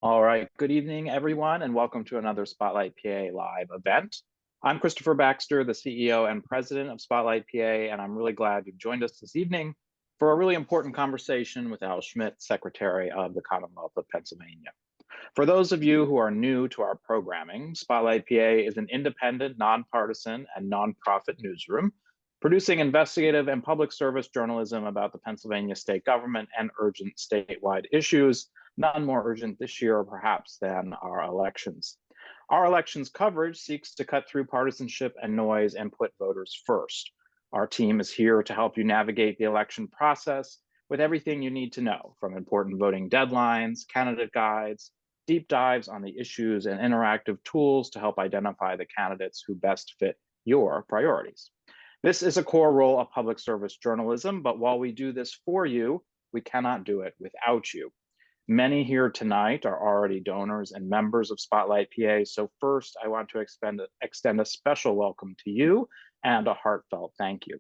All right, good evening, everyone, and welcome to another Spotlight PA live event. I'm Christopher Baxter, the CEO and president of Spotlight PA, and I'm really glad you've joined us this evening for a really important conversation with Al Schmidt, Secretary of the Commonwealth of Pennsylvania. For those of you who are new to our programming, Spotlight PA is an independent, nonpartisan, and nonprofit newsroom producing investigative and public service journalism about the Pennsylvania state government and urgent statewide issues, none more urgent this year, perhaps, than our elections. Our elections coverage seeks to cut through partisanship and noise and put voters first. Our team is here to help you navigate the election process with everything you need to know, from important voting deadlines, candidate guides, deep dives on the issues, and interactive tools to help identify the candidates who best fit your priorities. This is a core role of public service journalism, but while we do this for you, we cannot do it without you. Many here tonight are already donors and members of Spotlight PA, so first I want to extend a special welcome to you and a heartfelt thank you.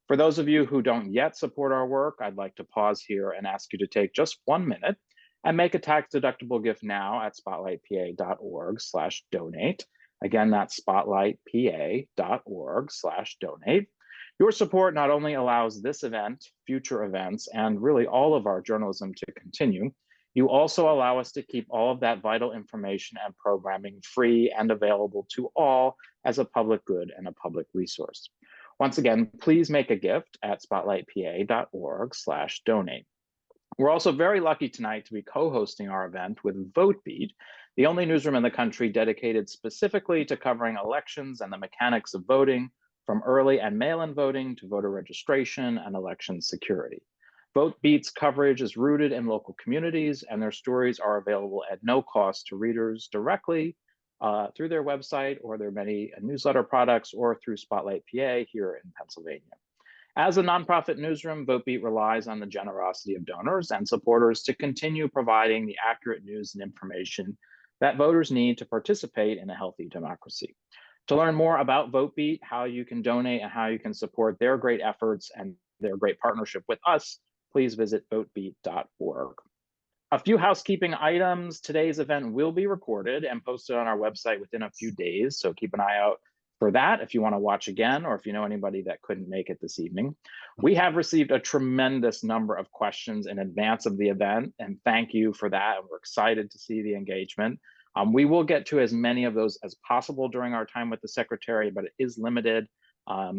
For those of you who don't yet support our work, I'd like to pause here and ask you to take just 1 minute and make a tax-deductible gift now at spotlightpa.org/donate. Again, that's spotlightpa.org/donate. Your support not only allows this event, future events, and really all of our journalism to continue, you also allow us to keep all of that vital information and programming free and available to all as a public good and a public resource. Once again, please make a gift at spotlightpa.org/donate. We're also very lucky tonight to be co-hosting our event with Votebeat, the only newsroom in the country dedicated specifically to covering elections and the mechanics of voting, from early and mail-in voting to voter registration and election security. Votebeat's coverage is rooted in local communities, and their stories are available at no cost to readers directly through their website or their many newsletter products or through Spotlight PA here in Pennsylvania. As a nonprofit newsroom, Votebeat relies on the generosity of donors and supporters to continue providing the accurate news and information that voters need to participate in a healthy democracy. To learn more about Votebeat, how you can donate, and how you can support their great efforts and their great partnership with us, please visit votebeat.org. A few housekeeping items. Today's event will be recorded and posted on our website within a few days, so keep an eye out for that if you want to watch again or if you know anybody that couldn't make it this evening. We have received a tremendous number of questions in advance of the event, and thank you for that. We're excited to see the engagement. We will get to as many of those as possible during our time with the Secretary, but it is limited.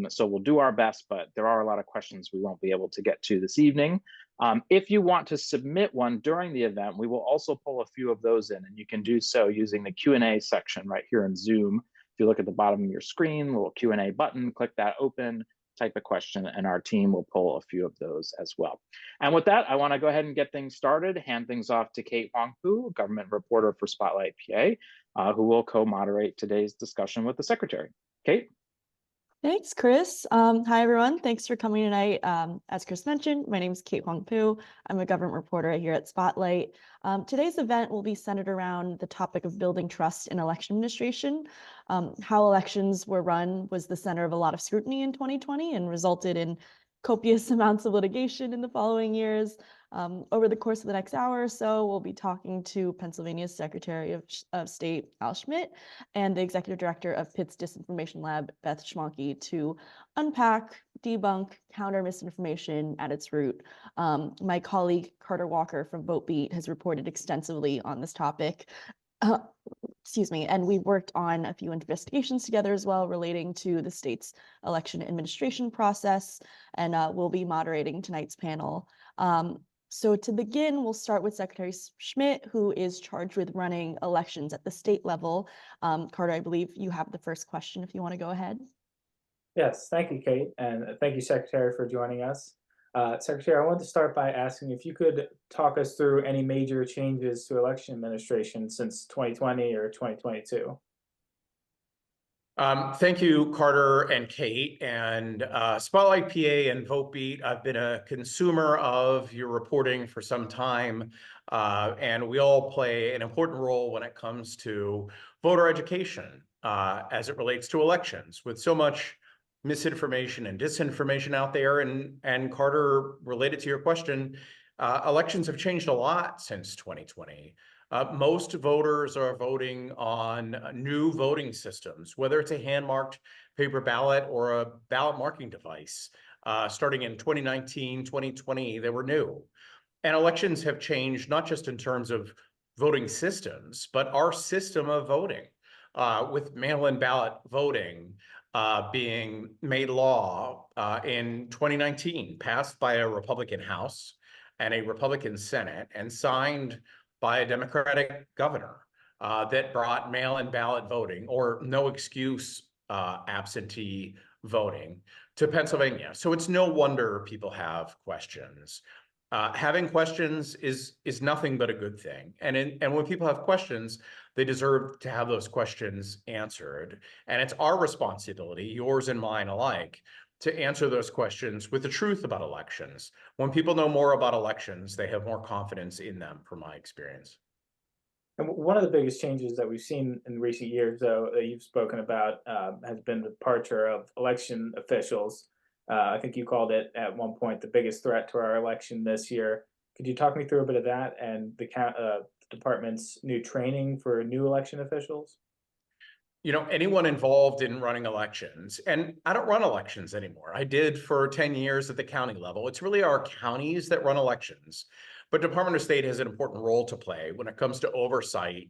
So we'll do our best, but there are a lot of questions we won't be able to get to this evening. If you want to submit one during the event, we will also pull a few of those in, and you can do so using the Q&A section right here in Zoom. If you look at the bottom of your screen, little Q&A button, click that open, type a question, and our team will pull a few of those as well. And with that, I want to go ahead and get things started, hand things off to Kate Huangpu, government reporter for Spotlight PA, who will co-moderate today's discussion with the Secretary. Kate? Thanks, Chris. Hi, everyone. Thanks for coming tonight. As Chris mentioned, my name is Kate Huangpu. I'm a government reporter here at Spotlight. Today's event will be centered around the topic of building trust in election administration. How elections were run was the center of a lot of scrutiny in 2020 and resulted in copious amounts of litigation in the following years. Over the course of the next hour or so, we'll be talking to Pennsylvania's Secretary of State, Al Schmidt, and the Executive Director of Pitt's Disinformation Lab, Beth Schwanke, to unpack, debunk, counter misinformation at its root. My colleague, Carter Walker from Votebeat, has reported extensively on this topic. Excuse me, and we've worked on a few investigations together as well relating to the state's election administration process, and we'll be moderating tonight's panel. So to begin, we'll start with Secretary Schmidt, who is charged with running elections at the state level. Carter, I believe you have the first question if you want to go ahead. Yes, thank you, Kate, and thank you, Secretary, for joining us. Secretary, I wanted to start by asking if you could talk us through any major changes to election administration since 2020 or 2022. Thank you, Carter and Kate, and Spotlight PA and Votebeat. I've been a consumer of your reporting for some time, and we all play an important role when it comes to voter education as it relates to elections. With so much misinformation and disinformation out there, and Carter, related to your question, elections have changed a lot since 2020. Most voters are voting on new voting systems, whether it's a hand-marked paper ballot or a ballot marking device. Starting in 2019, 2020, they were new. And elections have changed not just in terms of voting systems, but our system of voting, with mail-in ballot voting being made law in 2019, passed by a Republican House and a Republican Senate, and signed by a Democratic governor, that brought mail-in ballot voting, or no excuse absentee voting, to Pennsylvania. So it's no wonder people have questions. Having questions is nothing but a good thing. And when people have questions, they deserve to have those questions answered. And it's our responsibility, yours and mine alike, to answer those questions with the truth about elections. When people know more about elections, they have more confidence in them, from my experience. And one of the biggest changes that we've seen in recent years, though, that you've spoken about, has been the departure of election officials. I think you called it at one point the biggest threat to our election this year. Could you talk me through a bit of that and the department's new training for new election officials? You know, anyone involved in running elections, and I don't run elections anymore. I did for 10 years at the county level. It's really our counties that run elections. But Department of State has an important role to play when it comes to oversight,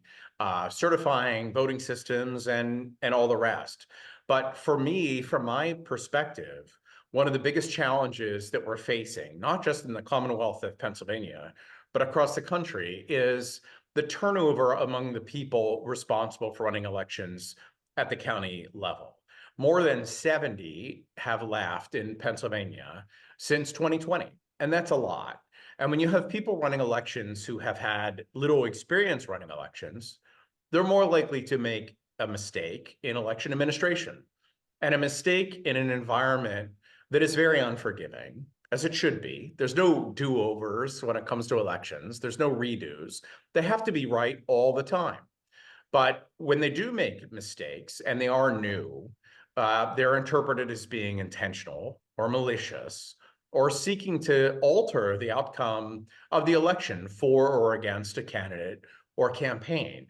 certifying voting systems, and all the rest. But for me, from my perspective, one of the biggest challenges that we're facing, not just in the Commonwealth of Pennsylvania, but across the country, is the turnover among the people responsible for running elections at the county level. More than 70 have left in Pennsylvania since 2020, and that's a lot. And when you have people running elections who have had little experience running elections, they're more likely to make a mistake in election administration, and a mistake in an environment that is very unforgiving, as it should be. There's no do-overs when it comes to elections. There's no redos. They have to be right all the time. But when they do make mistakes, and they are new, they're interpreted as being intentional or malicious, or seeking to alter the outcome of the election for or against a candidate or campaign.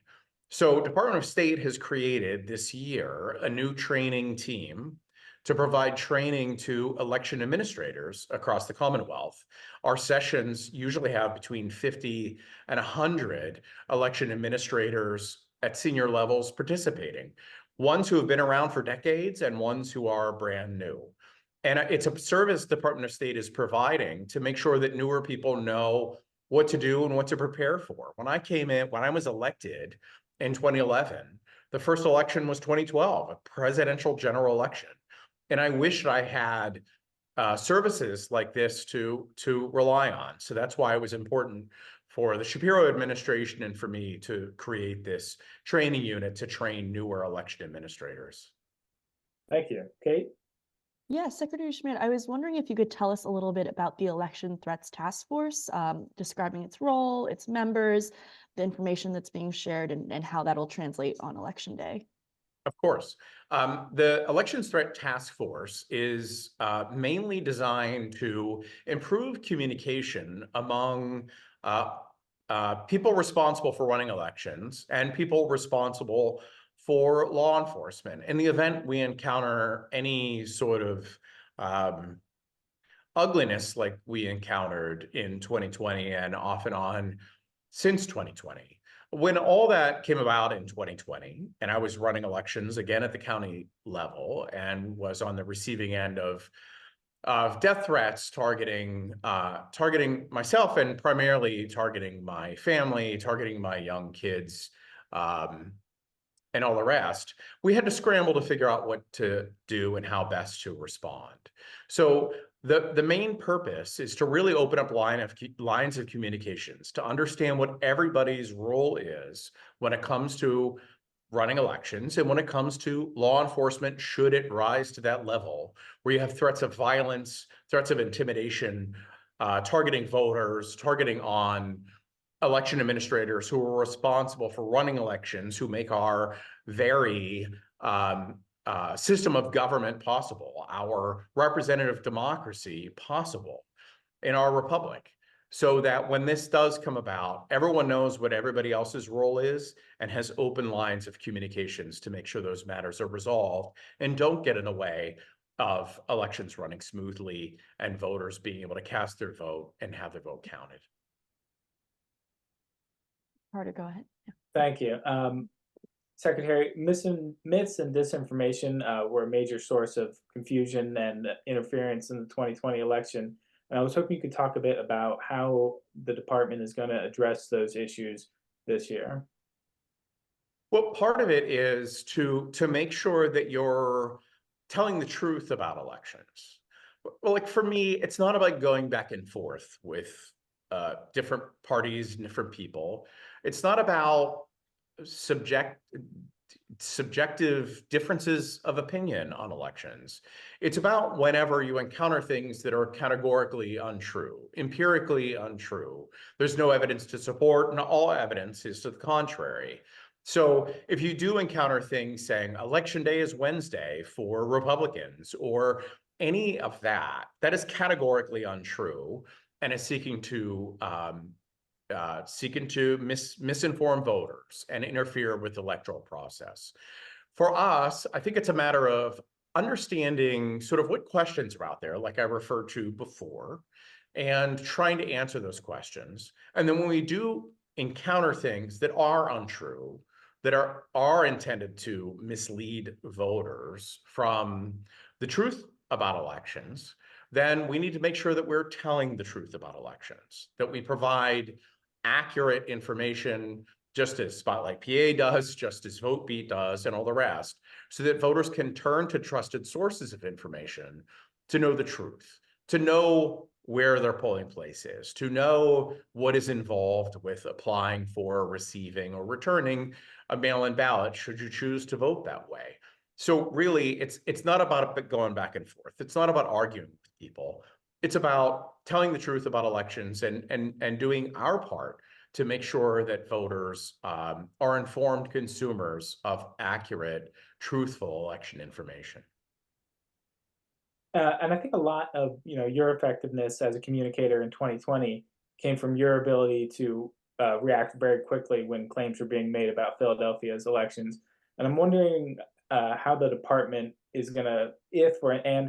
So Department of State has created this year a new training team to provide training to election administrators across the Commonwealth. Our sessions usually have between 50 and 100 election administrators at senior levels participating, ones who have been around for decades and ones who are brand new. And it's a service the Department of State is providing to make sure that newer people know what to do and what to prepare for. When I was elected in 2011, the first election was 2012, a presidential general election. And I wish I had services like this to rely on. So that's why it was important for the Shapiro administration and for me to create this training unit to train newer election administrators. Thank you. Kate? Yeah, Secretary Schmidt, I was wondering if you could tell us a little bit about the Election Threats Task Force, describing its role, its members, the information that's being shared, and how that'll translate on Election Day. Of course. The Elections Threat Task Force is mainly designed to improve communication among people responsible for running elections and people responsible for law enforcement. In the event we encounter any sort of ugliness like we encountered in 2020 and off and on since 2020. When all that came about in 2020, and I was running elections again at the county level and was on the receiving end of death threats targeting myself, and primarily targeting my family, targeting my young kids, and all the rest, we had to scramble to figure out what to do and how best to respond. So the main purpose is to really open up lines of communications, to understand what everybody's role is when it comes to running elections and when it comes to law enforcement, should it rise to that level where you have threats of violence, threats of intimidation, targeting voters, targeting on election administrators who are responsible for running elections, who make our very system of government possible, our representative democracy possible in our republic. so that when this does come about, everyone knows what everybody else's role is and has open lines of communications to make sure those matters are resolved and don't get in the way of elections running smoothly and voters being able to cast their vote and have their vote counted. Carter, go ahead. Yeah. Thank you. Secretary, myths and disinformation were a major source of confusion and interference in the 2020 election. And I was hoping you could talk a bit about how the department is going to address those issues this year. Well, part of it is to make sure that you're telling the truth about elections. Well, like for me, it's not about going back and forth with different parties and different people. It's not about subjective differences of opinion on elections. It's about whenever you encounter things that are categorically untrue, empirically untrue. There's no evidence to support, and all evidence is to the contrary. So if you do encounter things saying election day is Wednesday for Republicans or any of that, that is categorically untrue and is seeking to misinform voters and interfere with the electoral process. For us, I think it's a matter of understanding sort of what questions are out there, like I referred to before, and trying to answer those questions. And then when we do encounter things that are untrue, that are intended to mislead voters from the truth about elections, then we need to make sure that we're telling the truth about elections, that we provide accurate information, just as Spotlight PA does, just as Votebeat does, and all the rest, so that voters can turn to trusted sources of information to know the truth, to know where their polling place is, to know what is involved with applying for, receiving, or returning a mail-in ballot should you choose to vote that way. So really, it's not about going back and forth. It's not about arguing with people. It's about telling the truth about elections and doing our part to make sure that voters are informed consumers of accurate, truthful election information. And I think a lot of your effectiveness as a communicator in 2020 came from your ability to react very quickly when claims were being made about Philadelphia's elections. And I'm wondering how the department is going to,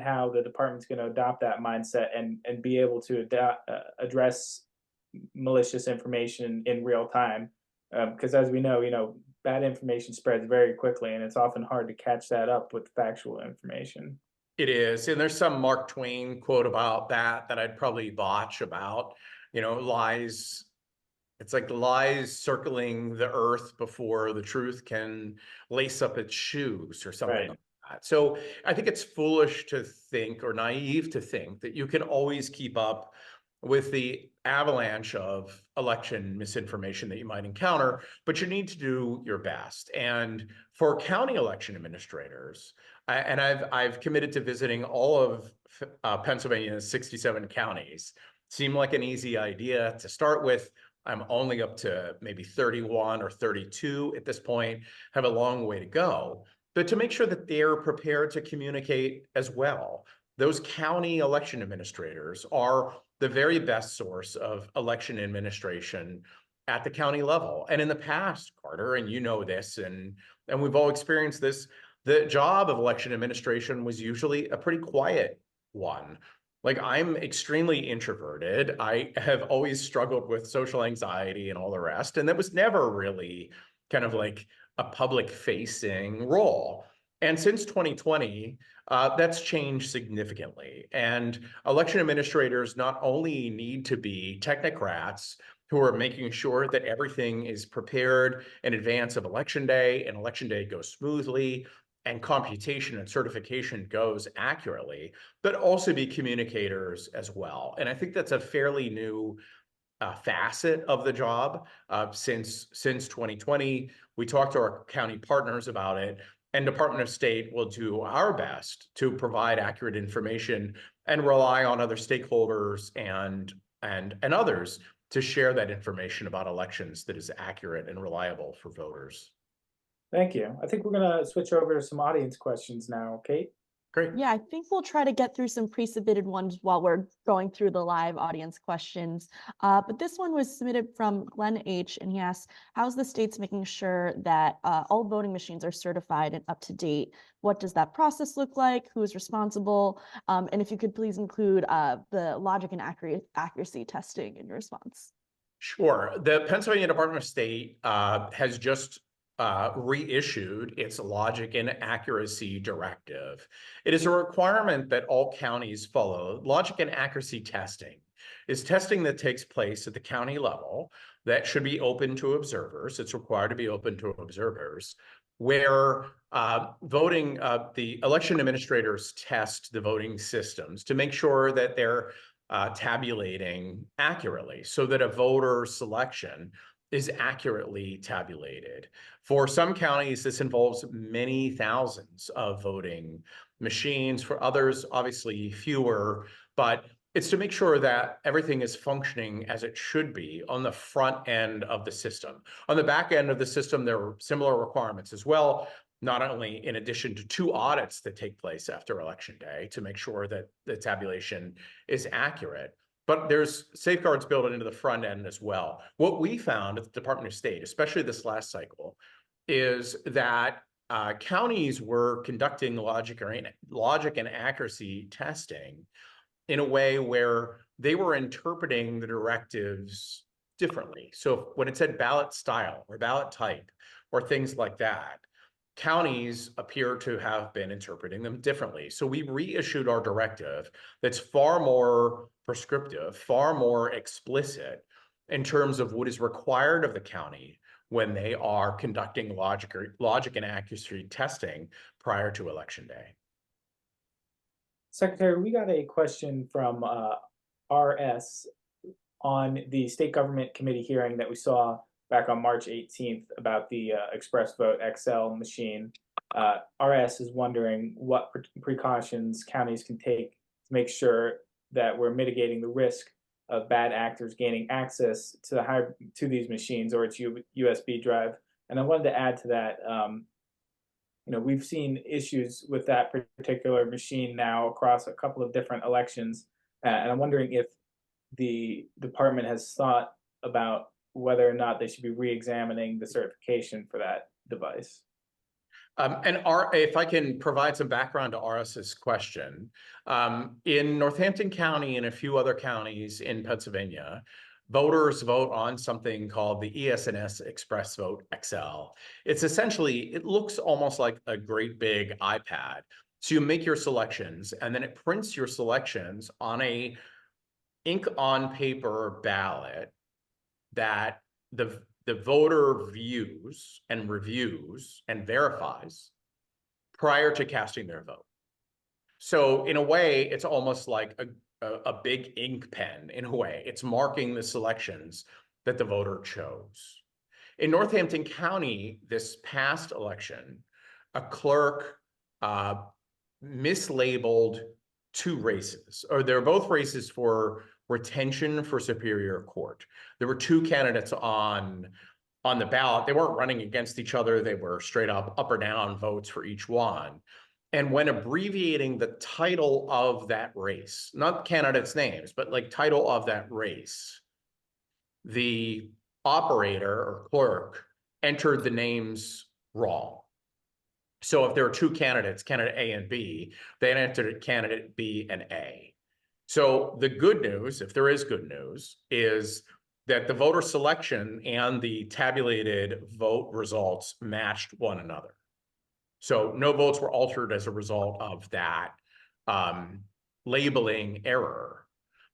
how the department's going to adopt that mindset and be able to address malicious information in real time. Because as we know, bad information spreads very quickly, and it's often hard to catch that up with factual information. It is, and there's some Mark Twain quote about that I'd probably botch about, lies. It's like lies circling the earth before the truth can lace up its shoes or something like that. So I think it's foolish to think, or naive to think, that you can always keep up with the avalanche of election misinformation that you might encounter, but you need to do your best. And for county election administrators, and I've committed to visiting all of Pennsylvania's 67 counties. Seemed like an easy idea to start with. I'm only up to maybe 31 or 32 at this point, have a long way to go. But to make sure that they're prepared to communicate as well. Those county election administrators are the very best source of election administration at the county level. And in the past, Carter, and you know this, and we've all experienced this, the job of election administration was usually a pretty quiet one. Like, I'm extremely introverted. I have always struggled with social anxiety and all the rest. And that was never really kind of like a public facing role. And since 2020, that's changed significantly. And election administrators not only need to be technocrats who are making sure that everything is prepared in advance of election day and election day goes smoothly and computation and certification goes accurately, but also be communicators as well. And I think that's a fairly new facet of the job since 2020. We talked to our county partners about it, and Department of State will do our best to provide accurate information and rely on other stakeholders and others to share that information about elections that is accurate and reliable for voters. Thank you. I think we're going to switch over to some audience questions now, Kate. Great. Yeah, I think we'll try to get through some pre-submitted ones while we're going through the live audience questions. But this one was submitted from Glenn H. And he asks, how's the state's making sure that all voting machines are certified and up to date? What does that process look like? Who is responsible? And if you could please include the logic and accuracy testing in your response. Sure. The Pennsylvania Department of State has just reissued its logic and accuracy directive. It is a requirement that all counties follow. Logic and accuracy testing is testing that takes place at the county level that should be open to observers. It's required to be open to observers, where the election administrators test the voting systems to make sure that they're tabulating accurately, so that a voter selection is accurately tabulated. For some counties, this involves many thousands of voting machines. For others, obviously fewer, but it's to make sure that everything is functioning as it should be on the front end of the system. On the back end of the system, there are similar requirements as well, not only in addition to 2 audits that take place after Election Day to make sure that the tabulation is accurate, but there's safeguards built into the front end as well. What we found at the Department of State, especially this last cycle, is that counties were conducting logic and accuracy testing in a way where they were interpreting the directives differently. So when it said ballot style or ballot type or things like that, counties appear to have been interpreting them differently. So we reissued our directive that's far more prescriptive, far more explicit in terms of what is required of the county when they are conducting logic and accuracy testing prior to Election Day. Secretary, we got a question from RS on the state government committee hearing that we saw back on March 18th about the Express Vote XL machine. RS is wondering what precautions counties can take to make sure that we're mitigating the risk of bad actors gaining access to these machines or its USB drive. And I wanted to add to that, we've seen issues with that particular machine now across a couple of different elections. And I'm wondering if the department has thought about whether or not they should be re-examining the certification for that device. If I can provide some background to RS's question, in Northampton County and a few other counties in Pennsylvania, voters vote on something called the ES&S Express Vote XL. It's essentially, it looks almost like a great big iPad. So you make your selections and then it prints your selections on a ink on paper ballot that the voter views and reviews and verifies prior to casting their vote. So in a way, it's almost like a big ink pen in a way. It's marking the selections that the voter chose. In Northampton County, this past election, a clerk mislabeled 2 races, or they're both races for retention for Superior Court. There were 2 candidates on the ballot. They weren't running against each other. They were straight up or down votes for each one. And when abbreviating the title of that race, not candidates' names, but like title of that race, the operator or clerk entered the names wrong. So if there are 2 candidates, candidate A and B, they entered candidate B and A. So the good news, if there is good news, is that the voter selection and the tabulated vote results matched one another. So no votes were altered as a result of that labeling error,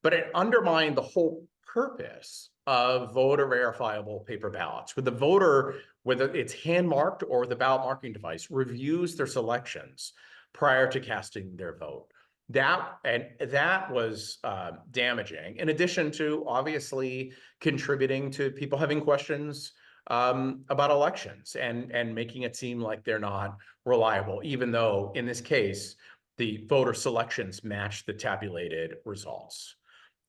but it undermined the whole purpose of voter verifiable paper ballots, where the voter, whether it's hand marked or the ballot marking device, reviews their selections prior to casting their vote. That was damaging, in addition to obviously contributing to people having questions about elections and making it seem like they're not reliable, even though in this case, the voter selections match the tabulated results.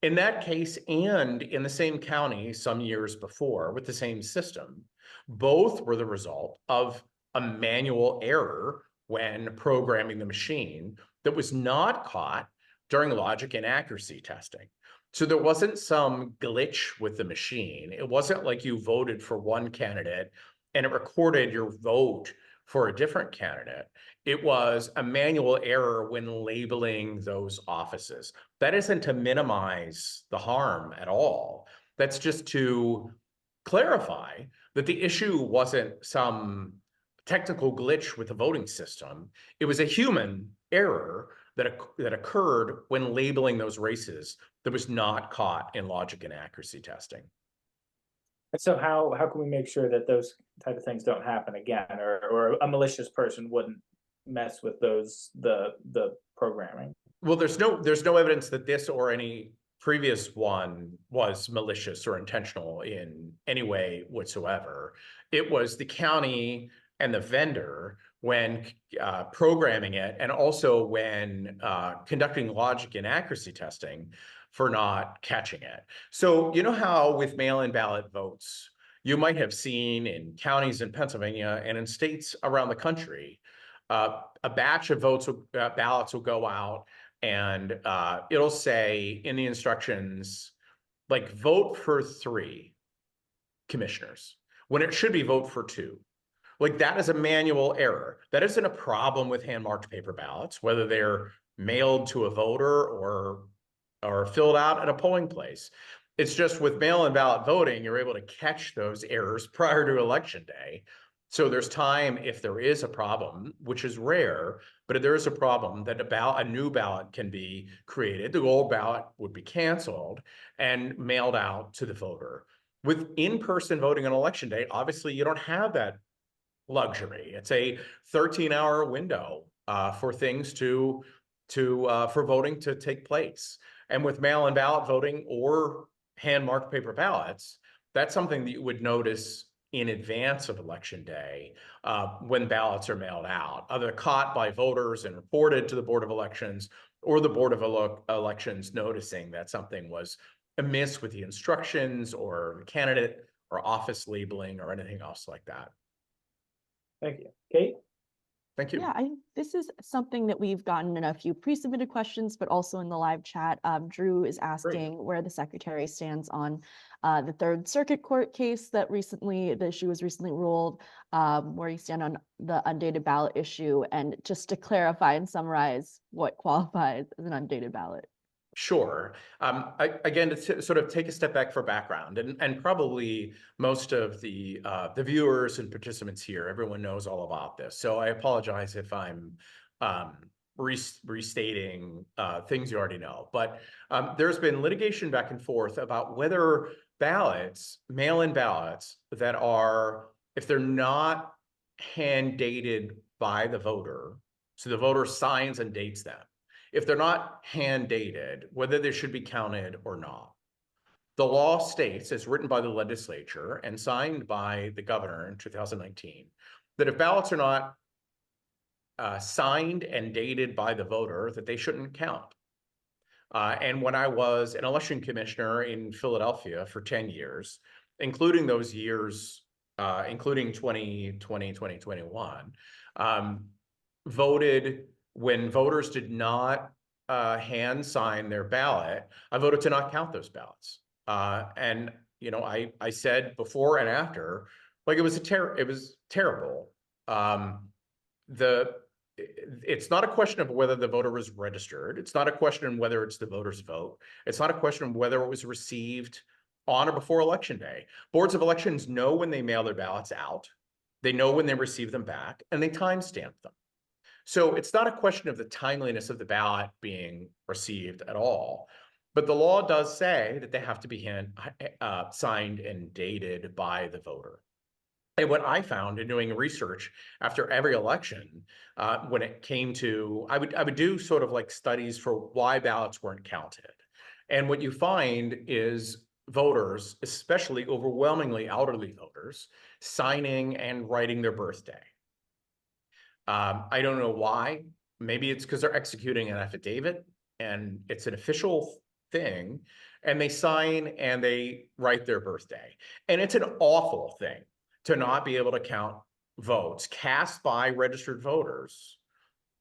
In that case, and in the same county some years before with the same system, both were the result of a manual error when programming the machine that was not caught during logic and accuracy testing. So there wasn't some glitch with the machine. It wasn't like you voted for one candidate and it recorded your vote for a different candidate. It was a manual error when labeling those offices. That isn't to minimize the harm at all. That's just to clarify that the issue wasn't some technical glitch with the voting system. It was a human error that occurred when labeling those races that was not caught in logic and accuracy testing. And so how can we make sure that those type of things don't happen again, or a malicious person wouldn't mess with the programming? Well, there's no evidence that this or any previous one was malicious or intentional in any way whatsoever. It was the county and the vendor when programming it, and also when conducting logic and accuracy testing, for not catching it. So you know how with mail-in ballot votes, you might have seen in counties in Pennsylvania and in states around the country, a batch of ballots will go out, and it'll say in the instructions, like, vote for 3 commissioners, when it should be vote for 2. Like, that is a manual error. That isn't a problem with hand-marked paper ballots, whether they're mailed to a voter or filled out at a polling place. It's just with mail-in ballot voting, you're able to catch those errors prior to election day. So there's time, if there is a problem, which is rare, but if there is a problem, that a new ballot can be created. The old ballot would be canceled and mailed out to the voter. With in-person voting on election day, obviously you don't have that luxury. It's a 13-hour window for things for voting to take place. And with mail-in ballot voting or hand-marked paper ballots, that's something that you would notice in advance of election day when ballots are mailed out, either caught by voters and reported to the Board of Elections, or the Board of Elections noticing that something was amiss with the instructions or the candidate or office labeling or anything else like that. Thank you. Kate? Thank you. Yeah, this is something that we've gotten in a few pre-submitted questions, but also in the live chat. Drew is asking where the secretary stands on the Third Circuit Court case that the issue was recently ruled, where you stand on the undated ballot issue, and just to clarify and summarize what qualifies as an undated ballot. Sure. Again, to sort of take a step back for background, and probably most of the viewers and participants here, everyone knows all about this. So I apologize if I'm restating things you already know. But there's been litigation back and forth about whether ballots, mail-in ballots, that are, if they're not hand dated by the voter, so the voter signs and dates them, if they're not hand dated, whether they should be counted or not. The law states, as written by the legislature and signed by the governor in 2019, that if ballots are not signed and dated by the voter, that they shouldn't count. And when I was an election commissioner in Philadelphia for 10 years, including those years, including 2020, 2021, voted when voters did not hand sign their ballot, I voted to not count those ballots. And you know, I said before and after, like, it was terrible. It's not a question of whether the voter was registered. It's not a question of whether it's the voter's vote. It's not a question of whether it was received on or before election day. Boards of elections know when they mail their ballots out. They know when they receive them back, and they timestamp them. So it's not a question of the timeliness of the ballot being received at all. But the law does say that they have to be signed and dated by the voter. And what I found in doing research after every election, when it came to, I would do sort of like studies for why ballots weren't counted. And what you find is voters, especially overwhelmingly elderly voters, signing and writing their birthday. I don't know why. Maybe it's because they're executing an affidavit and it's an official thing, and they sign and they write their birthday. And it's an awful thing to not be able to count votes cast by registered voters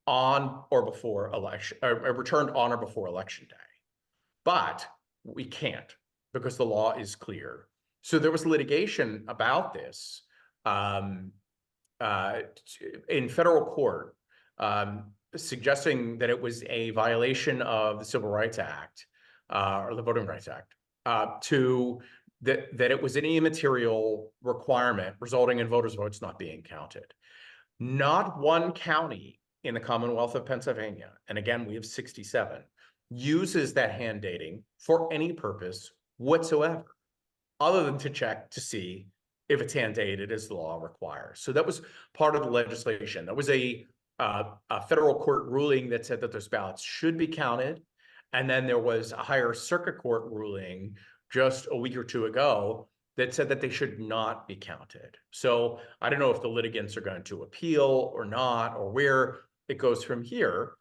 on or before election, or returned on or before election day. But we can't because the law is clear. So there was litigation about this in federal court, suggesting that it was a violation of the Civil Rights Act or the Voting Rights Act that it was an immaterial requirement resulting in voters' votes not being counted. Not one county in the Commonwealth of Pennsylvania, and again, we have 67, uses that hand dating for any purpose whatsoever, other than to check to see if it's hand dated as the law requires. So that was part of the legislation. That was a federal court ruling that said that those ballots should be counted. And then there was a higher circuit court ruling just a week or two ago that said that they should not be counted. So I don't know if the litigants are going to appeal or not, or where it goes from here,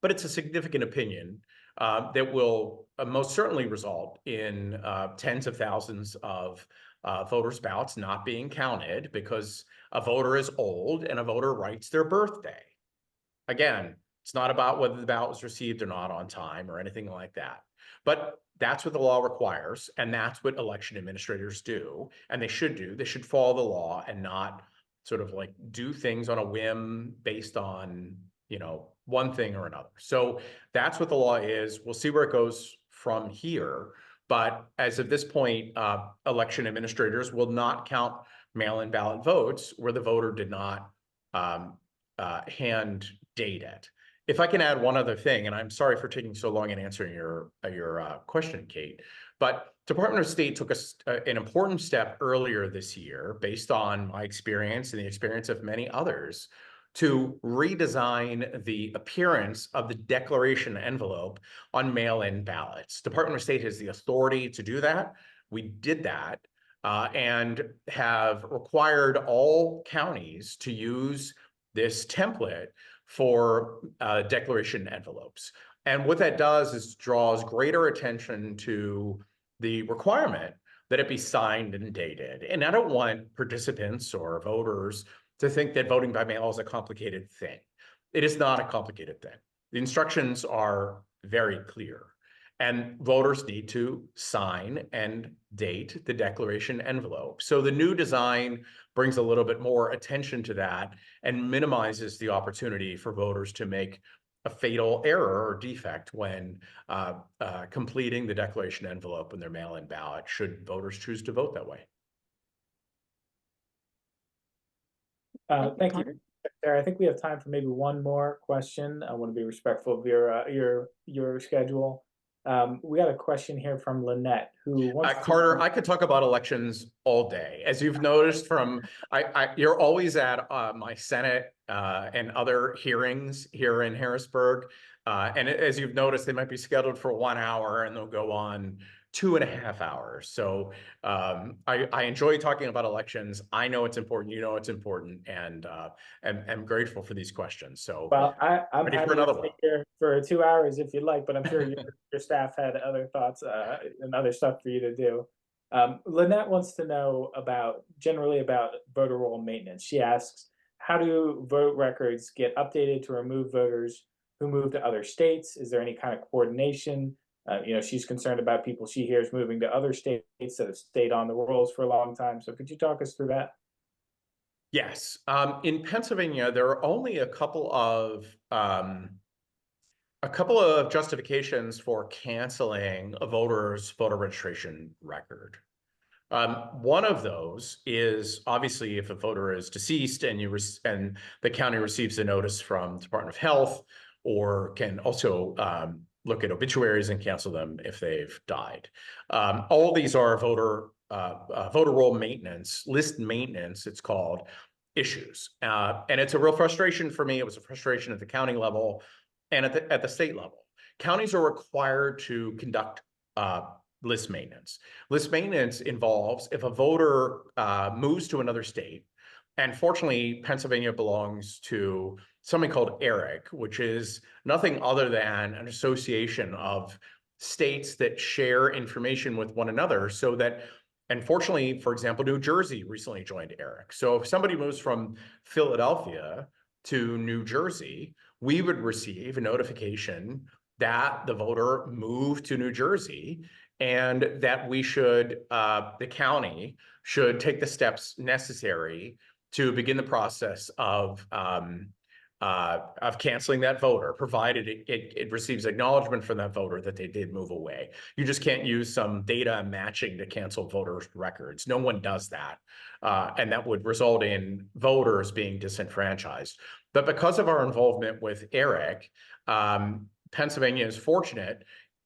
but it's a significant opinion that will most certainly result in tens of thousands of voters' ballots not being counted because a voter is old and a voter writes their birthday. Again, it's not about whether the ballot was received or not on time or anything like that. But that's what the law requires, and that's what election administrators do, and they should do. They should follow the law and not sort of like do things on a whim based on, you know, one thing or another. So that's what the law is. We'll see where it goes from here. But as of this point, election administrators will not count mail-in ballot votes where the voter did not hand date it. If I can add one other thing, and I'm sorry for taking so long in answering your question, Kate, but Department of State took an important step earlier this year based on my experience and the experience of many others to redesign the appearance of the declaration envelope on mail-in ballots. Department of State has the authority to do that. We did that and have required all counties to use this template for declaration envelopes. And what that does is draws greater attention to the requirement that it be signed and dated. And I don't want participants or voters to think that voting by mail is a complicated thing. It is not a complicated thing. The instructions are very clear. And voters need to sign and date the declaration envelope. So the new design brings a little bit more attention to that and minimizes the opportunity for voters to make a fatal error or defect when completing the declaration envelope in their mail-in ballot, should voters choose to vote that way. Thank you, Secretary. I think we have time for maybe one more question. I want to be respectful of your schedule. We got a question here from Lynette, who wants Carter, I could talk about elections all day. As you've noticed from, you're always at my Senate and other hearings here in Harrisburg. And as you've noticed, they might be scheduled for 1 hour and they'll go on 2.5 hours. So I enjoy talking about elections. I know it's important. You know it's important, and I'm grateful for these questions. So, well, I'm happy to stay here for 2 hours if you'd like, but I'm sure your staff had other thoughts and other stuff for you to do. Lynette wants to know generally about voter roll maintenance. She asks, how do vote records get updated to remove voters who move to other states? Is there any kind of coordination? She's concerned about people she hears moving to other states that have stayed on the rolls for a long time. So could you talk us through that? Yes. In Pennsylvania, there are only a couple of justifications for canceling a voter's voter registration record. One of those is obviously if a voter is deceased and the county receives a notice from the Department of Health, or can also look at obituaries and cancel them if they've died. All these are voter roll maintenance, list maintenance, it's called, issues. And it's a real frustration for me. It was a frustration at the county level and at the state level. Counties are required to conduct list maintenance. List maintenance involves if a voter moves to another state, and fortunately, Pennsylvania belongs to something called ERIC, which is nothing other than an association of states that share information with one another so that, and fortunately, for example, New Jersey recently joined ERIC. So if somebody moves from Philadelphia to New Jersey, we would receive a notification that the voter moved to New Jersey and that we should, the county should take the steps necessary to begin the process of canceling that voter, provided it receives acknowledgement from that voter that they did move away. You just can't use some data matching to cancel voters' records. No one does that. And that would result in voters being disenfranchised. But because of our involvement with ERIC, Pennsylvania is fortunate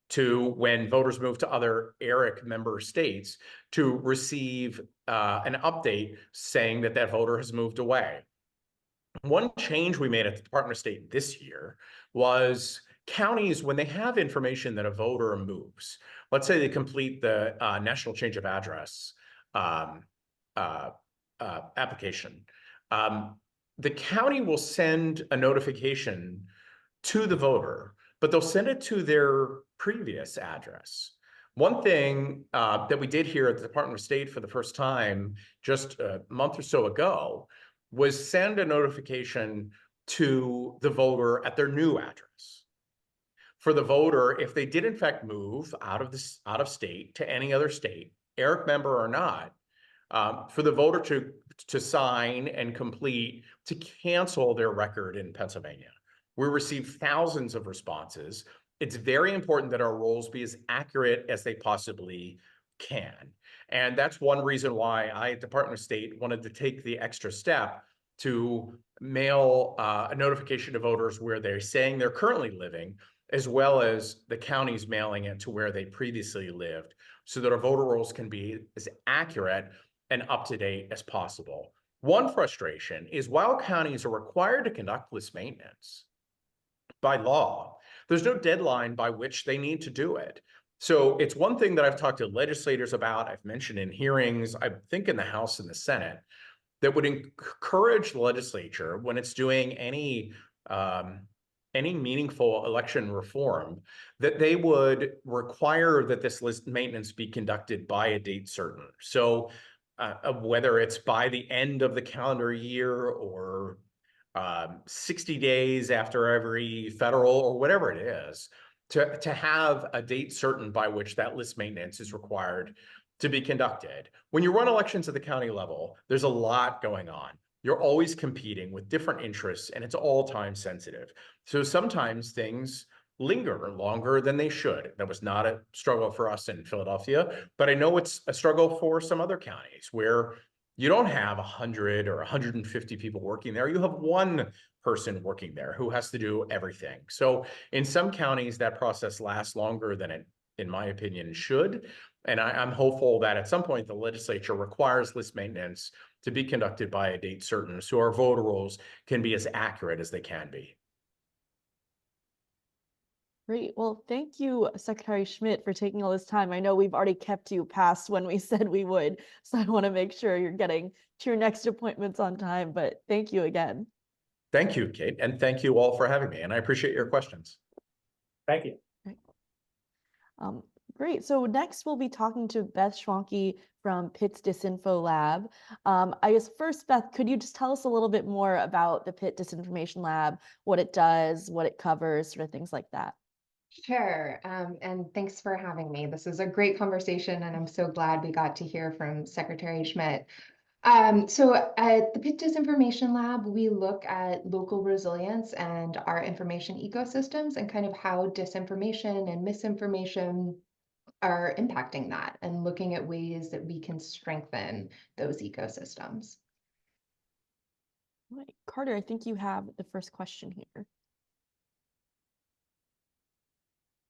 to, when voters move to other ERIC member states, to receive an update saying that that voter has moved away. One change we made at the Department of State this year was counties, when they have information that a voter moves, let's say they complete the national change of address application, the county will send a notification to the voter, but they'll send it to their previous address. One thing that we did here at the Department of State for the first time just a month or so ago was send a notification to the voter at their new address. For the voter, if they did in fact move out of state to any other state, ERIC member or not, for the voter to sign and complete to cancel their record in Pennsylvania. We received thousands of responses. It's very important that our rolls be as accurate as they possibly can. And that's one reason why I, at Department of State, wanted to take the extra step to mail a notification to voters where they're saying they're currently living, as well as the counties mailing it to where they previously lived, so that our voter rolls can be as accurate and up to date as possible. One frustration is, while counties are required to conduct list maintenance by law, there's no deadline by which they need to do it. So it's one thing that I've talked to legislators about, I've mentioned in hearings, I think in the House and the Senate, that would encourage the legislature, when it's doing any meaningful election reform, that they would require that this list maintenance be conducted by a date certain. So whether it's by the end of the calendar year or 60 days after every federal or whatever it is, to have a date certain by which that list maintenance is required to be conducted. When you run elections at the county level, there's a lot going on. You're always competing with different interests, and it's all time sensitive. So sometimes things linger longer than they should. That was not a struggle for us in Philadelphia, but I know it's a struggle for some other counties where you don't have 100 or 150 people working there. You have one person working there who has to do everything. So in some counties, that process lasts longer than it, in my opinion, should. And I'm hopeful that at some point the legislature requires list maintenance to be conducted by a date certain, so our voter rolls can be as accurate as they can be. Great. Well, thank you, Secretary Schmidt, for taking all this time. I know we've already kept you past when we said we would, so I want to make sure you're getting to your next appointments on time, but thank you again. Thank you, Kate, and thank you all for having me, and I appreciate your questions. Thank you. Great. So next we'll be talking to Beth Schwanke from Pitt's Disinfo Lab. I guess first, Beth, could you just tell us a little bit more about the Pitt Disinformation Lab, what it does, what it covers, sort of things like that? Sure. And thanks for having me. This is a great conversation, and I'm so glad we got to hear from Secretary Schmidt. So at the Pitt Disinformation Lab, we look at local resilience and our information ecosystems and kind of how disinformation and misinformation are impacting that, and looking at ways that we can strengthen those ecosystems. All right. Carter, I think you have the first question here.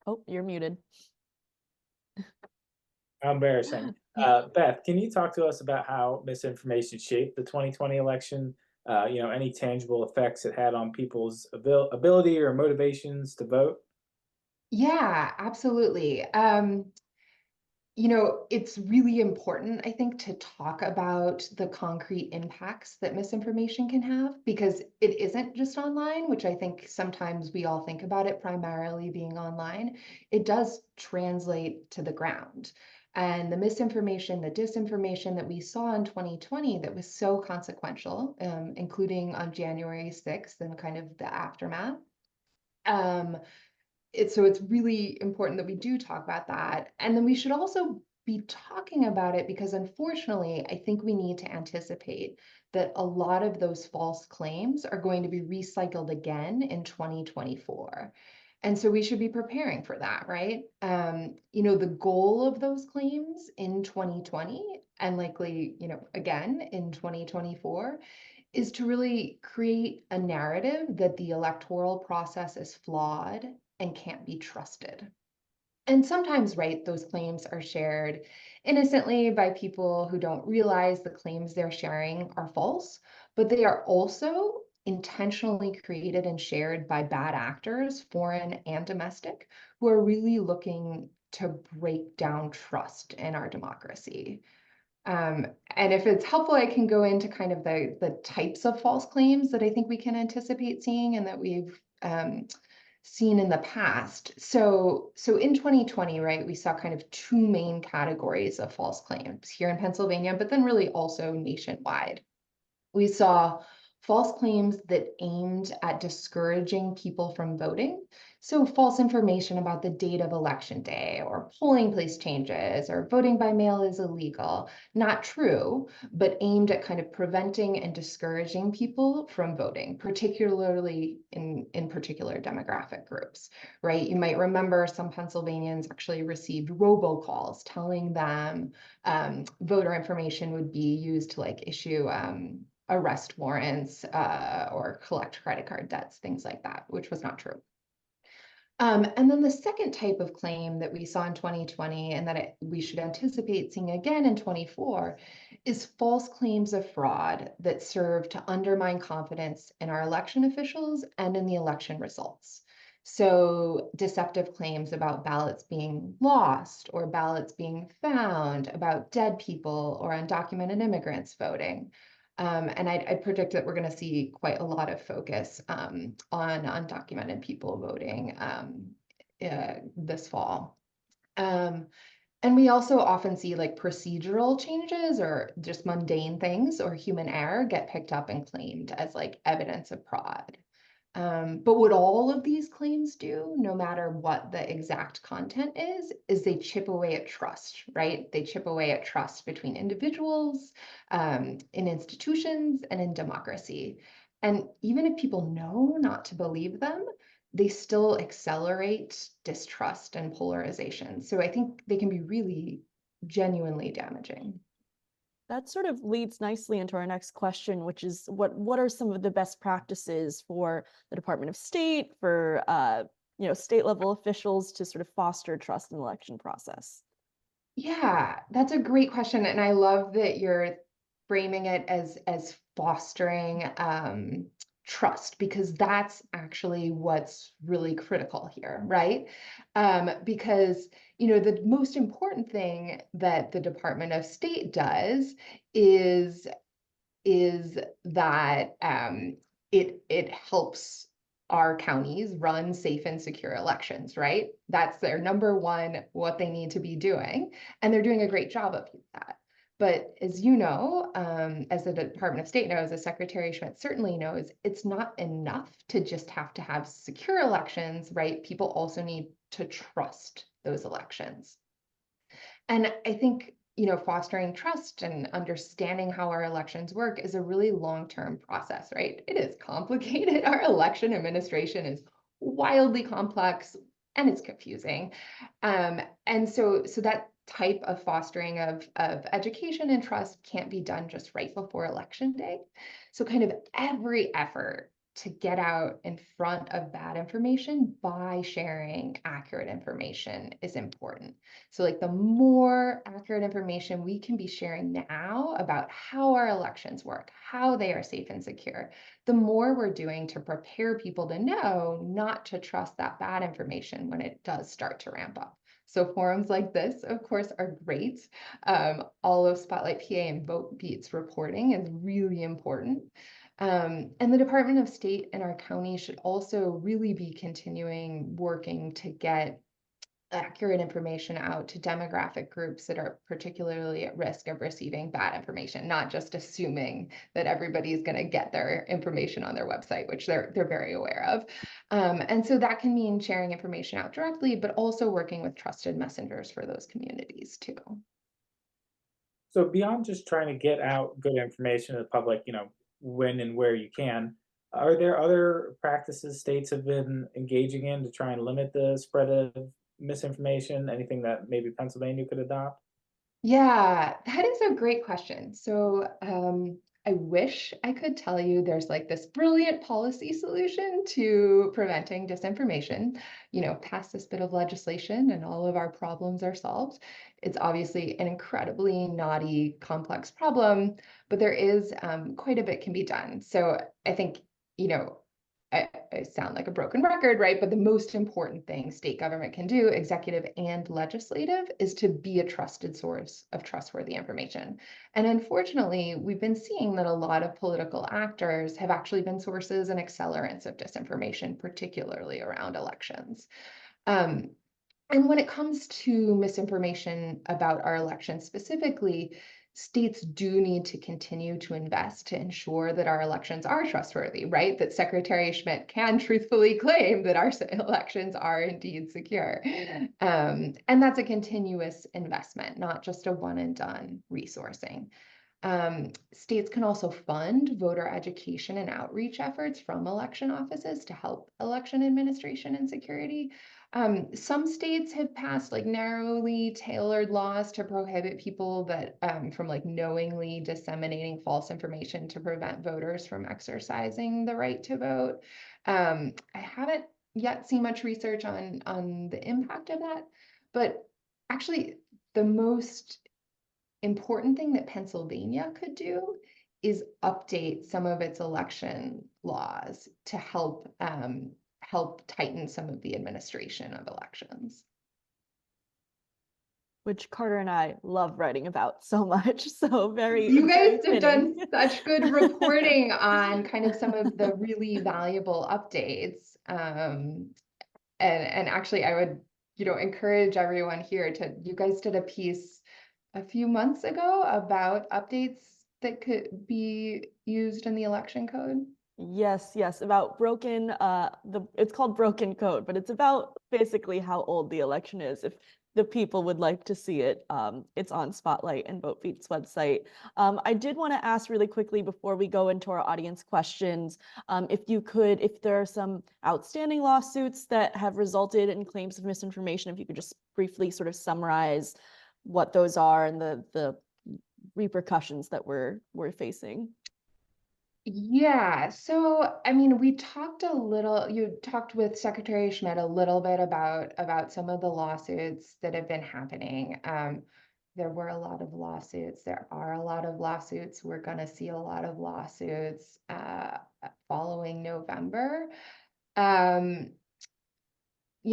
Oh, you're muted. How embarrassing. Beth, can you talk to us about how misinformation shaped the 2020 election? Any tangible effects it had on people's ability or motivations to vote? Yeah, absolutely. it's really important, I think, to talk about the concrete impacts that misinformation can have, because it isn't just online, which I think sometimes we all think about it primarily being online. It does translate to the ground. And the misinformation, the disinformation that we saw in 2020 that was so consequential, including on January 6th and kind of the aftermath. So it's really important that we do talk about that. And then we should also be talking about it because, unfortunately, I think we need to anticipate that a lot of those false claims are going to be recycled again in 2024. And so we should be preparing for that, right? The goal of those claims in 2020 and likely, again in 2024 is to really create a narrative that the electoral process is flawed and can't be trusted. And sometimes, right, those claims are shared innocently by people who don't realize the claims they're sharing are false, but they are also intentionally created and shared by bad actors, foreign and domestic, who are really looking to break down trust in our democracy. And if it's helpful, I can go into kind of the types of false claims that I think we can anticipate seeing and that we've seen in the past. So in 2020, right, we saw kind of two main categories of false claims here in Pennsylvania, but then really also nationwide. We saw false claims that aimed at discouraging people from voting. So false information about the date of election day or polling place changes or voting by mail is illegal. Not true, but aimed at kind of preventing and discouraging people from voting, particularly in particular demographic groups, right? You might remember some Pennsylvanians actually received robocalls telling them voter information would be used to issue arrest warrants or collect credit card debts, things like that, which was not true. And then the second type of claim that we saw in 2020 and that we should anticipate seeing again in 24 is false claims of fraud that serve to undermine confidence in our election officials and in the election results. So deceptive claims about ballots being lost or ballots being found, about dead people or undocumented immigrants voting. And I predict that we're going to see quite a lot of focus on undocumented people voting this fall. And we also often see procedural changes or just mundane things or human error get picked up and claimed as evidence of fraud. But what all of these claims do, no matter what the exact content is they chip away at trust, right? They chip away at trust between individuals, in institutions, and in democracy. And even if people know not to believe them, they still accelerate distrust and polarization. So I think they can be really genuinely damaging. That sort of leads nicely into our next question, which is what are some of the best practices for the Department of State, for state level officials to sort of foster trust in the election process? Yeah, that's a great question. And I love that you're framing it as fostering trust, because that's actually what's really critical here, right? Because the most important thing that the Department of State does is that it helps our counties run safe and secure elections, right? That's their number one, what they need to be doing. And they're doing a great job of that. But as you know, as the Department of State knows, as Secretary Schmidt certainly knows, it's not enough to just have to have secure elections, right? People also need to trust those elections. And I think, fostering trust and understanding how our elections work is a really long-term process, right? It is complicated. Our election administration is wildly complex and it's confusing. And so that type of fostering of education and trust can't be done just right before election day. So kind of every effort to get out in front of bad information by sharing accurate information is important. So the more accurate information we can be sharing now about how our elections work, how they are safe and secure, the more we're doing to prepare people to know not to trust that bad information when it does start to ramp up. So forums like this, of course, are great. All of Spotlight PA and Votebeat's reporting is really important. And the Department of State and our county should also really be continuing working to get accurate information out to demographic groups that are particularly at risk of receiving bad information, not just assuming that everybody is going to get their information on their website, which they're very aware of. And so that can mean sharing information out directly, but also working with trusted messengers for those communities too. So beyond just trying to get out good information to the public, when and where you can, are there other practices states have been engaging in to try and limit the spread of misinformation? Anything that maybe Pennsylvania could adopt? Yeah, that is a great question. So I wish I could tell you there's like this brilliant policy solution to preventing disinformation. Pass this bit of legislation and all of our problems are solved. It's obviously an incredibly knotty, complex problem, but there is quite a bit can be done. So I think, I sound like a broken record, right? But the most important thing state government can do, executive and legislative, is to be a trusted source of trustworthy information. And unfortunately, we've been seeing that a lot of political actors have actually been sources and accelerants of disinformation, particularly around elections. And when it comes to misinformation about our election specifically, states do need to continue to invest to ensure that our elections are trustworthy, right? That Secretary Schmidt can truthfully claim that our elections are indeed secure. And that's a continuous investment, not just a one and done resourcing. States can also fund voter education and outreach efforts from election offices to help election administration and security. Some states have passed like narrowly tailored laws to prohibit people that from like knowingly disseminating false information to prevent voters from exercising the right to vote. I haven't yet seen much research on the impact of that, but actually the most important thing that Pennsylvania could do is update some of its election laws to help tighten some of the administration of elections. Which Carter and I love writing about so much. So You guys have done fitting. such good reporting on kind of some of the really valuable updates. And actually I would, encourage everyone here you guys did a piece a few months ago about updates that could be used in the election code. Yes, about broken, it's called broken code, but it's about basically how old the election is. If the people would like to see it, it's on Spotlight and Votebeat's website. I did want to ask really quickly before we go into our audience questions, if there are some outstanding lawsuits that have resulted in claims of misinformation, if you could just briefly sort of summarize what those are and the repercussions that we're facing. Yeah, so I mean, you talked with Secretary Schmidt a little bit about some of the lawsuits that have been happening. There were a lot of lawsuits. There are a lot of lawsuits. We're going to see a lot of lawsuits following November.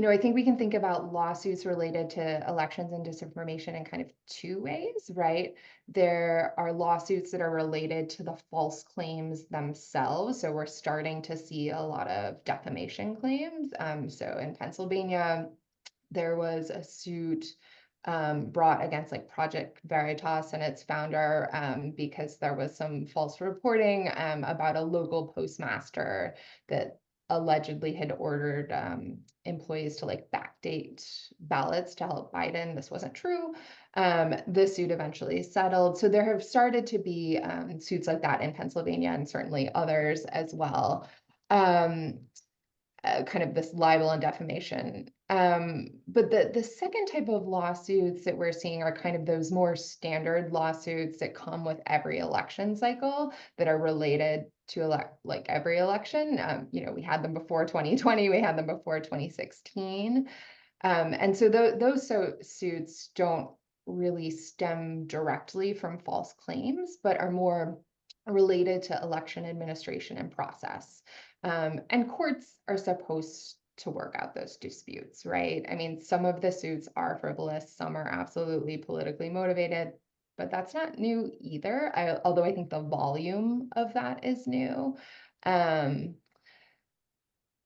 I think we can think about lawsuits related to elections and disinformation in kind of two ways, right? There are lawsuits that are related to the false claims themselves. So we're starting to see a lot of defamation claims. So in Pennsylvania, there was a suit brought against like Project Veritas and its founder because there was some false reporting about a local postmaster that allegedly had ordered employees to like backdate ballots to help Biden. This wasn't true. The suit eventually settled. So there have started to be suits like that in Pennsylvania and certainly others as well. Kind of this libel and defamation. But the second type of lawsuits that we're seeing are kind of those more standard lawsuits that come with every election cycle that are related to like every election. We had them before 2020, we had them before 2016. And so those suits don't really stem directly from false claims, but are more related to election administration and process. And courts are supposed to work out those disputes, right? I mean, some of the suits are frivolous, some are absolutely politically motivated, but that's not new either. Although I think the volume of that is new. Um,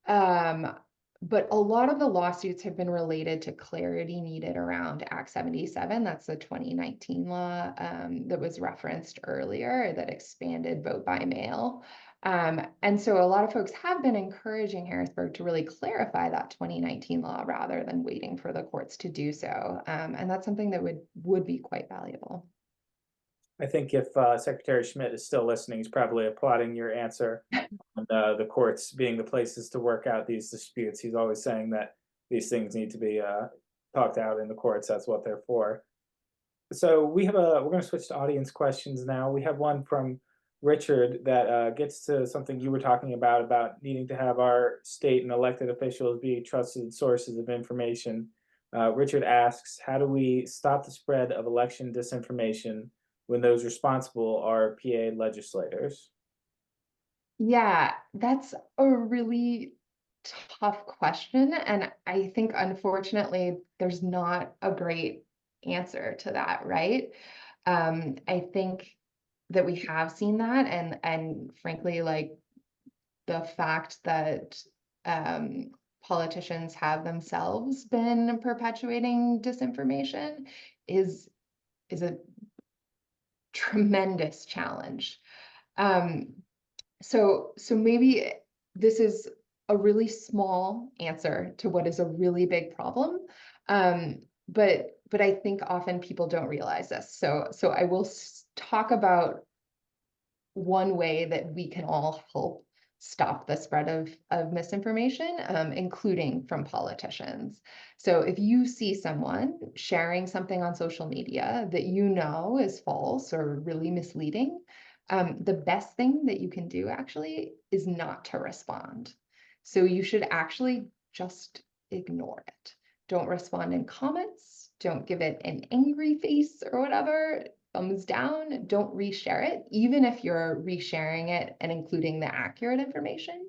um, but a lot of the lawsuits have been related to clarity needed around Act 77. That's the 2019 law that was referenced earlier that expanded vote by mail. And so a lot of folks have been encouraging Harrisburg to really clarify that 2019 law rather than waiting for the courts to do so. And that's something that would be quite valuable. I think if Secretary Schmidt is still listening, he's probably applauding your answer on the courts being the places to work out these disputes. He's always saying that these things need to be talked out in the courts. That's what they're for. So we're going to switch to audience questions now. We have one from Richard that gets to something you were talking about needing to have our state and elected officials be trusted sources of information. Richard asks, how do we stop the spread of election disinformation when those responsible are PA legislators? Yeah, that's a really tough question. And I think, unfortunately, there's not a great answer to that, right? I think that we have seen that, and frankly, like the fact that politicians have themselves been perpetuating disinformation is a tremendous challenge. So maybe this is a really small answer to what is a really big problem. But I think often people don't realize this. So I will talk about one way that we can all help stop the spread of misinformation, including from politicians. So if you see someone sharing something on social media that you know is false or really misleading, the best thing that you can do actually is not to respond. So you should actually just ignore it. Don't respond in comments. Don't give it an angry face or whatever. Thumbs down. Don't reshare it, even if you're resharing it and including the accurate information.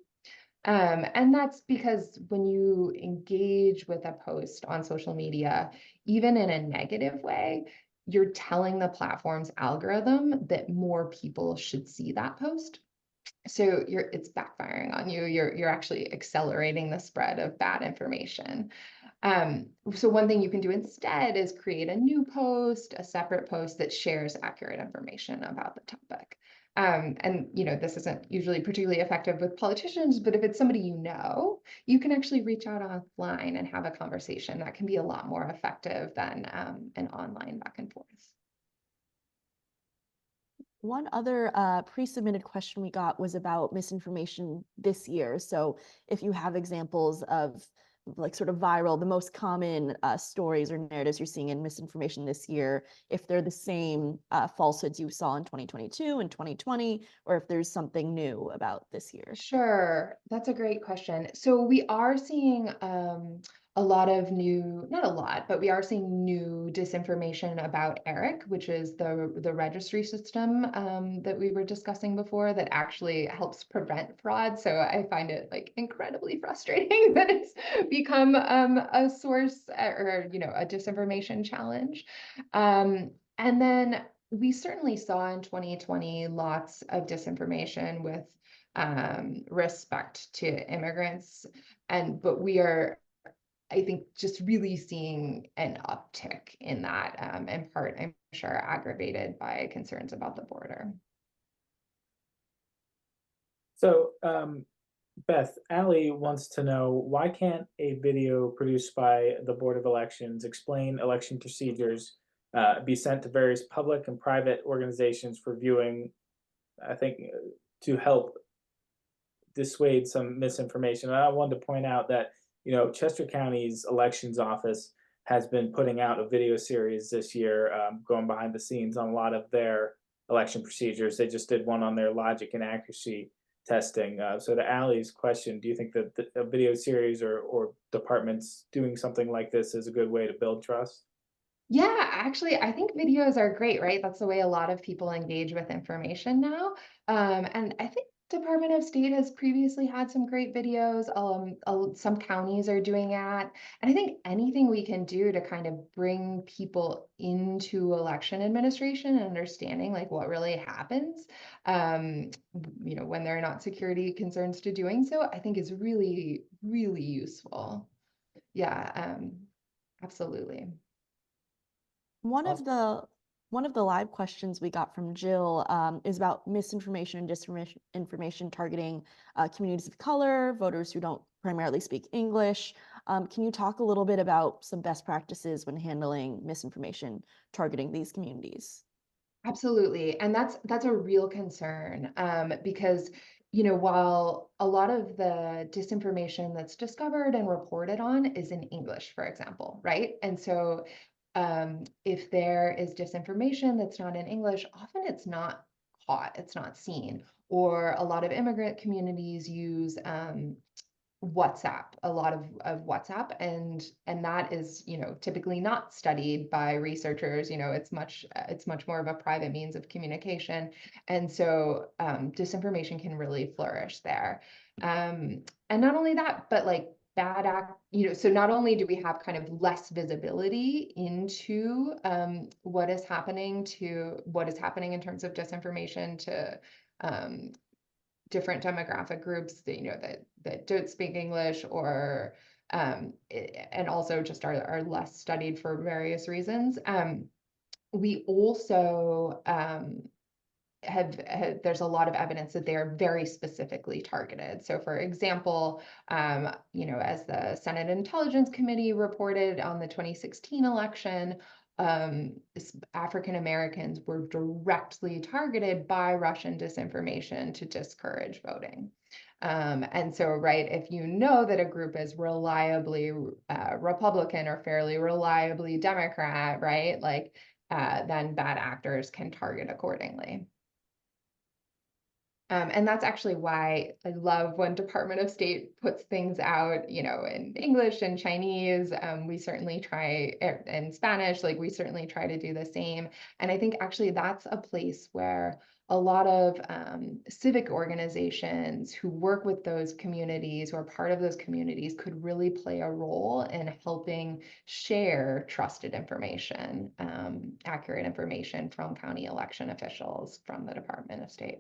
And that's because when you engage with a post on social media, even in a negative way, you're telling the platform's algorithm that more people should see that post. So it's backfiring on you. You're actually accelerating the spread of bad information. So one thing you can do instead is create a new post, a separate post that shares accurate information about the topic. And this isn't usually particularly effective with politicians, but if it's somebody you can actually reach out offline and have a conversation. That can be a lot more effective than an online back and forth. One other pre-submitted question we got was about misinformation this year. So if you have examples of like sort of viral, the most common stories or narratives you're seeing in misinformation this year, if they're the same falsehoods you saw in 2022 and 2020, or if there's something new about this year. Sure, that's a great question. So we are seeing a lot of not a lot, but we are seeing new disinformation about ERIC, which is the registry system that we were discussing before that actually helps prevent fraud. So I find it like incredibly frustrating that it's become a source or a disinformation challenge. And then we certainly saw in 2020 lots of disinformation with respect to immigrants, but we are, I think, just really seeing an uptick in that, in part, I'm sure, aggravated by concerns about the border. So, Beth, Allie wants to know, why can't a video produced by the Board of Elections explain election procedures be sent to various public and private organizations for viewing, I think, to help dissuade some misinformation? And I wanted to point out that, Chester County's elections office has been putting out a video series this year, going behind the scenes on a lot of their election procedures. They just did one on their logic and accuracy testing. So to Allie's question, do you think that a video series or departments doing something like this is a good way to build trust? Yeah, actually, I think videos are great, right? That's the way a lot of people engage with information now. And I think Department of State has previously had some great videos. Some counties are doing it. And I think anything we can do to kind of bring people into election administration and understanding like what really happens, when there are not security concerns to doing so, I think is really, really useful. Yeah, absolutely. One of the live questions we got from Jill is about misinformation and disinformation targeting communities of color, voters who don't primarily speak English. Can you talk a little bit about some best practices when handling misinformation targeting these communities? Absolutely. And that's a real concern, because, while a lot of the disinformation that's discovered and reported on is in English, for example, right? And so if there is disinformation that's not in English, often it's not caught, it's not seen. Or a lot of immigrant communities use WhatsApp, a lot of WhatsApp, and that is, typically not studied by researchers. It's much more of a private means of communication, and so disinformation can really flourish there. And not only that, but like so not only do we have kind of less visibility into what is happening in terms of disinformation to different demographic groups that don't speak English, or and also just are less studied for various reasons. We also there's a lot of evidence that they are very specifically targeted. So for example, as the Senate Intelligence Committee reported on the 2016 election, African Americans were directly targeted by Russian disinformation to discourage voting. And so, right, if you know that a group is reliably Republican or fairly reliably Democrat, right, like then bad actors can target accordingly. And that's actually why I love when Department of State puts things out, in English and Chinese. We certainly try, in Spanish, like we certainly try to do the same. And I think actually that's a place where a lot of civic organizations who work with those communities, who are part of those communities, could really play a role in helping share trusted information, accurate information from county election officials from the Department of State.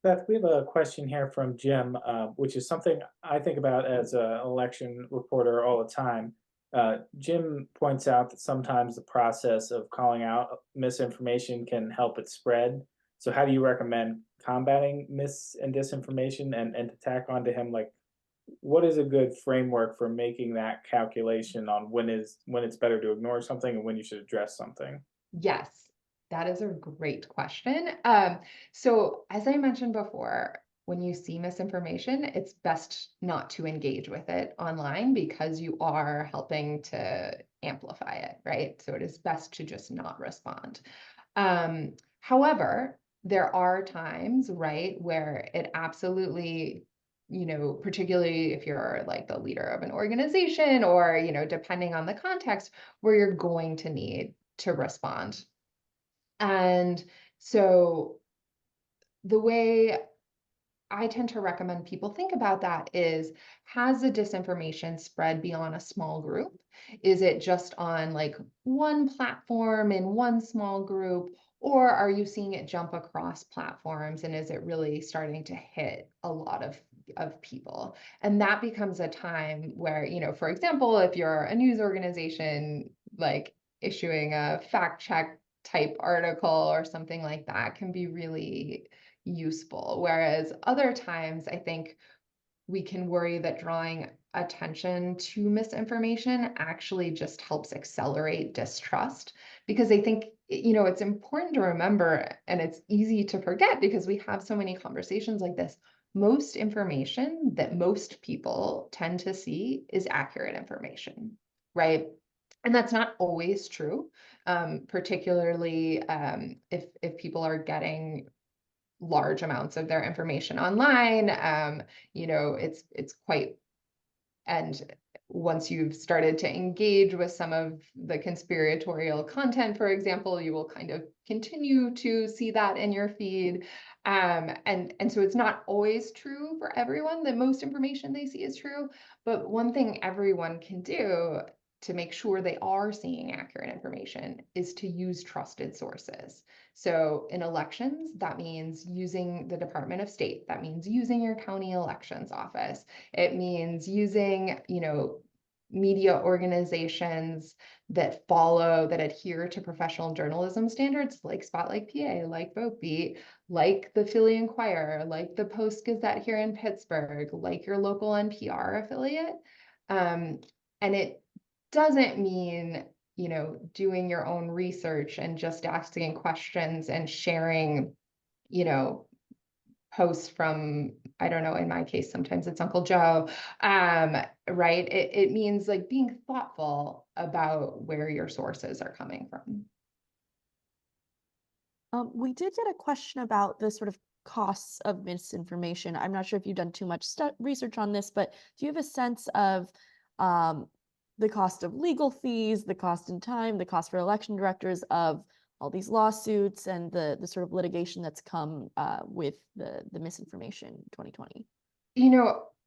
Beth, we have a question here from Jim, which is something I think about as an election reporter all the time. Jim points out that sometimes the process of calling out misinformation can help it spread. So how do you recommend combating mis and disinformation? And to tack onto him, like, what is a good framework for making that calculation on when it's better to ignore something and when you should address something? Yes, that is a great question. So as I mentioned before, when you see misinformation, it's best not to engage with it online because you are helping to amplify it, right? So it is best to just not respond. However, there are times, right, where it absolutely, particularly if you're like the leader of an organization or, depending on the context, where you're going to need to respond. And so the way I tend to recommend people think about that is, has the disinformation spread beyond a small group? Is it just on like one platform in one small group? Or are you seeing it jump across platforms, and is it really starting to hit a lot of people? And that becomes a time where, for example, if you're a news organization, like issuing a fact check type article or something like that can be really useful. Whereas other times, I think we can worry that drawing attention to misinformation actually just helps accelerate distrust, because I think, it's important to remember, and it's easy to forget because we have so many conversations like this. Most information that most people tend to see is accurate information, right? And that's not always true, particularly if people are getting large amounts of their information online. It's quite, and once you've started to engage with some of the conspiratorial content, for example, you will kind of continue to see that in your feed. And so it's not always true for everyone that most information they see is true, but one thing everyone can do to make sure they are seeing accurate information is to use trusted sources. So in elections, that means using the Department of State. That means using your county elections office. It means using, media organizations that adhere to professional journalism standards like Spotlight PA, like VoteBeat, like the Philly Inquirer, like the Post-Gazette here in Pittsburgh, like your local NPR affiliate. And it doesn't mean, doing your own research and just asking questions and sharing, posts from, I don't know, in my case, sometimes it's Uncle Joe, right? It means like being thoughtful about where your sources are coming from. We did get a question about the sort of costs of misinformation. I'm not sure if you've done too much research on this, but do you have a sense of the cost of legal fees, the cost in time, the cost for election directors of all these lawsuits and the sort of litigation that's come with the misinformation 2020?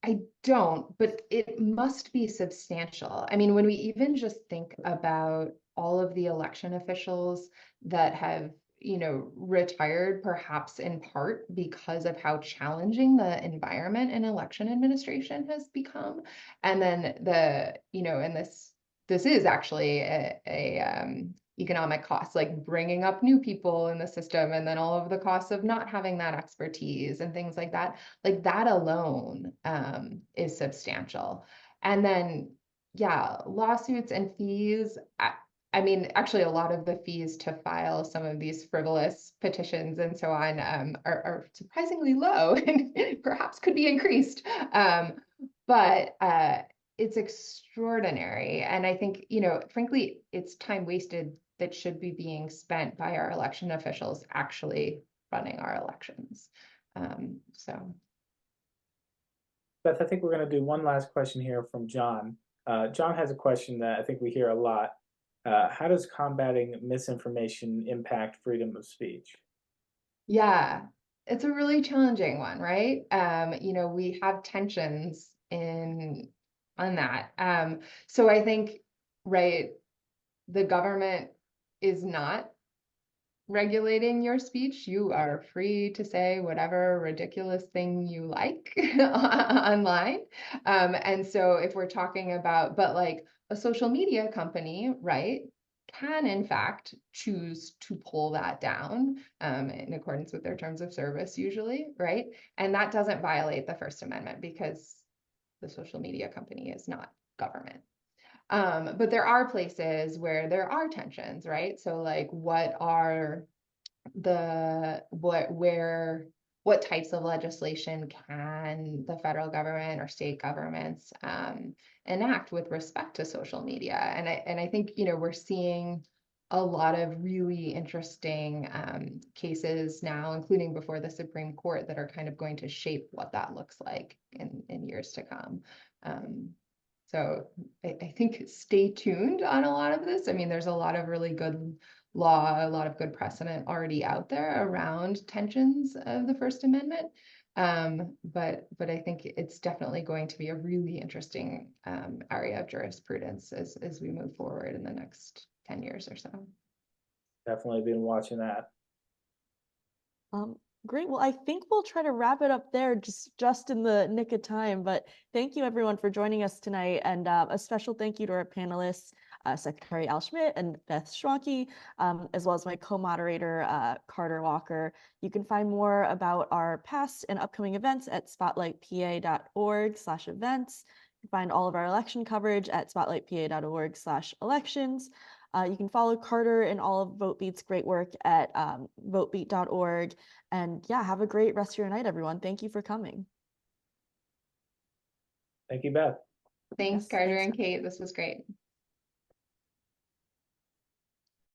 I don't, but it must be substantial. I mean, when we even just think about all of the election officials that have, retired perhaps in part because of how challenging the environment in election administration has become. And then and this is actually a economic cost, like bringing up new people in the system, and then all of the costs of not having that expertise and things like that. Like that alone is substantial. And then, yeah, lawsuits and fees. I mean, actually, a lot of the fees to file some of these frivolous petitions and so on are surprisingly low and perhaps could be increased. But it's extraordinary. And I think, frankly, it's time wasted that should be being spent by our election officials actually running our elections. So. Beth, I think we're going to do one last question here from John. John has a question that I think we hear a lot. How does combating misinformation impact freedom of speech? Yeah, it's a really challenging one, right? We have tensions on that. So I think, right, the government is not regulating your speech. You are free to say whatever ridiculous thing you like online. And so if we're talking about, but like a social media company, right, can in fact choose to pull that down in accordance with their terms of service usually, right? And that doesn't violate the First Amendment because the social media company is not government. But there are places where there are tensions, right? So like what types of legislation can the federal government or state governments enact with respect to social media? And I think, we're seeing a lot of really interesting cases now, including before the Supreme Court, that are kind of going to shape what that looks like in years to come. So I think stay tuned on a lot of this. I mean, there's a lot of really good law, a lot of good precedent already out there around tensions of the First Amendment. But I think it's definitely going to be a really interesting area of jurisprudence as we move forward in the next 10 years or so. Definitely been watching that. Great. Well, I think we'll try to wrap it up there just in the nick of time. But thank you, everyone, for joining us tonight. And a special thank you to our panelists, Secretary Al Schmidt and Beth Schwanke, as well as my co-moderator, Carter Walker. You can find more about our past and upcoming events at spotlightpa.org/events. You can find all of our election coverage at spotlightpa.org/elections. You can follow Carter and all of VoteBeat's great work at votebeat.org. And yeah, have a great rest of your night, everyone. Thank you for coming. Thank you, Beth. Thanks, Yes, Carter thanks. and Kate. This was great.